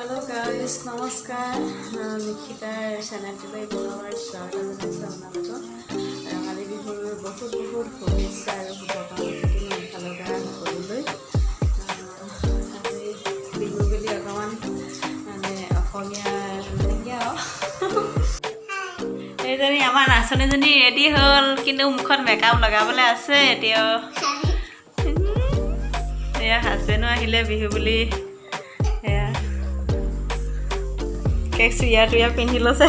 hello guys नमस्कार निकितार चैनलটোলৈ পুনৰবাৰ স্বাগতম জনাইছোঁ আপোনালোকক ৰঙালী বিহুৰ বহুত শুভেচ্ছা আৰু শুভকামনা ভাল লগা সকলোলৈ আজি বিহু বুলি অকণমান মানে অসমীয়া এইজনী আমাৰ নাচনীজনী ৰেডি হ'ল কিন্তু মুখত মেকআপ লগাবলৈ আছে এতিয়া এয়া হাজবেণ্ডো আহিলে বিহু বুলি এয়া কেক চুইয়া পিন্ধি লৈছে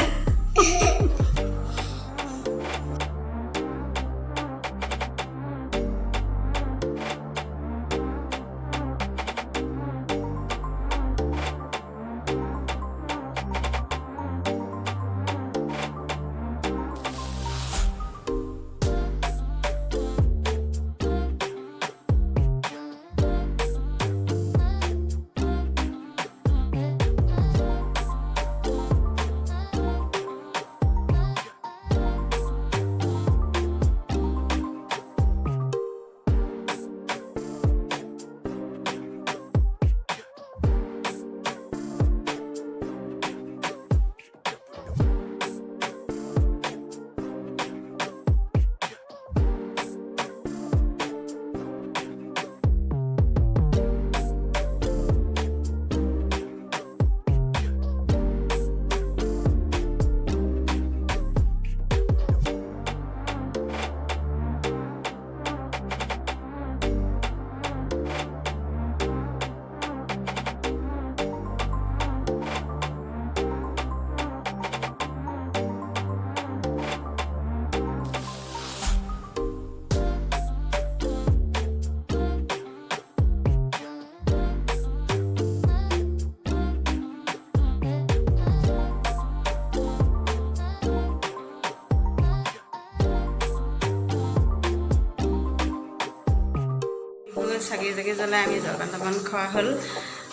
চাকি জ্বলাই আমি জলপান খোৱা হ'ল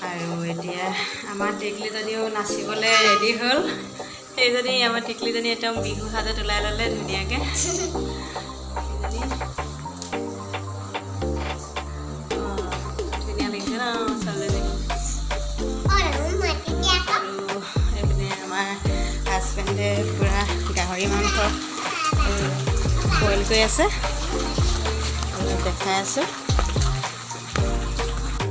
আৰু এতিয়া আমাৰ টিকলিজনীও নাচিবলৈ ৰেডি হ'ল সেইজনী আমাৰ টিকলিজনী একদম বিহু সাজত ওলাই ল'লে ধুনীয়াকৈ ধুনীয়া লাগিছে ন ছোৱালীজনী আৰু এইপিনে আমাৰ হাজবেণ্ডে পূৰা গাহৰি মাংস বইল কৰি আছে দেখাই আছোঁ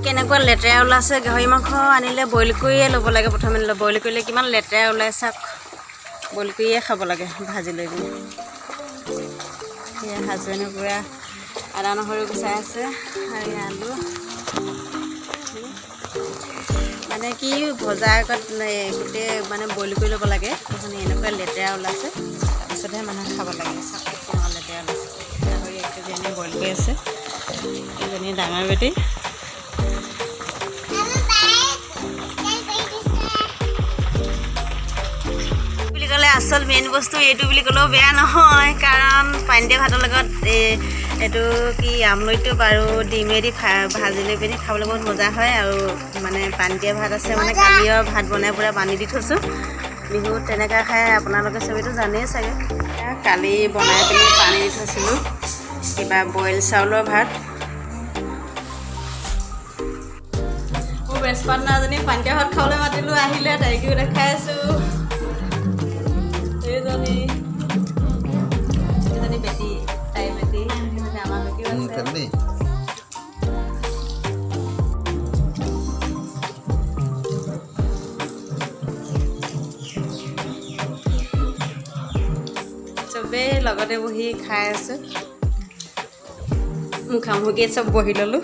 কেনেকুৱা লেতেৰা ওলাইছে গাহৰি মাংস আনিলে বইল কৰিয়ে ল'ব লাগে প্ৰথমে বইল কৰিলে কিমান লেতেৰা ওলাই চাওক বইল কৰিয়ে খাব লাগে ভাজি লৈ পিনে সেয়া হাজবেণ্ডে পূৰা আদা নহৰু গুচাই আছে আৰু আলু মানে কি ভজাৰ আগত গোটেই মানে বইল কৰি ল'ব লাগে মানে এনেকুৱা লেতেৰা ওলাইছে তাৰপিছতহে মানুহে খাব লাগে চাওক কেনেকুৱা লেতেৰা ওলাইছে গাহৰি 1 কেজি আনি বইল কৰি আছে এজনী ডাঙৰ বেটি আচল মেইন বস্তু এইটো বুলি ক'লেও বেয়া নহয় কাৰণ পানী দিয়া ভাতৰ লগত এইটো কি আমলৈটো বাৰু ডিমেদি ভাজি লৈ পিনি খাবলৈ বহুত মজা হয় আৰু মানে পানী দিয়া ভাত আছে মানে কালিও ভাত বনাই পূৰা বান্ধি দি থৈছোঁ বিহুত তেনেকৈ খাই আপোনালোকে চবেইটো জানেই চাগে কালি বনাই পিনি পানী দি থৈছিলোঁ কিবা বইল চাউলৰ ভাত মোৰ বেষ্ট পাৰ্টনাৰজনী পানী দিয়া ভাত খাবলৈ মাতিলোঁ আহিলে তাইকো দেখাই আছোঁ বেটি তাই বেটি আমাৰ বেটিও আছে চবেই লগতে বহি খাই আছোঁ মুখামুখি চব বহি ল'লোঁ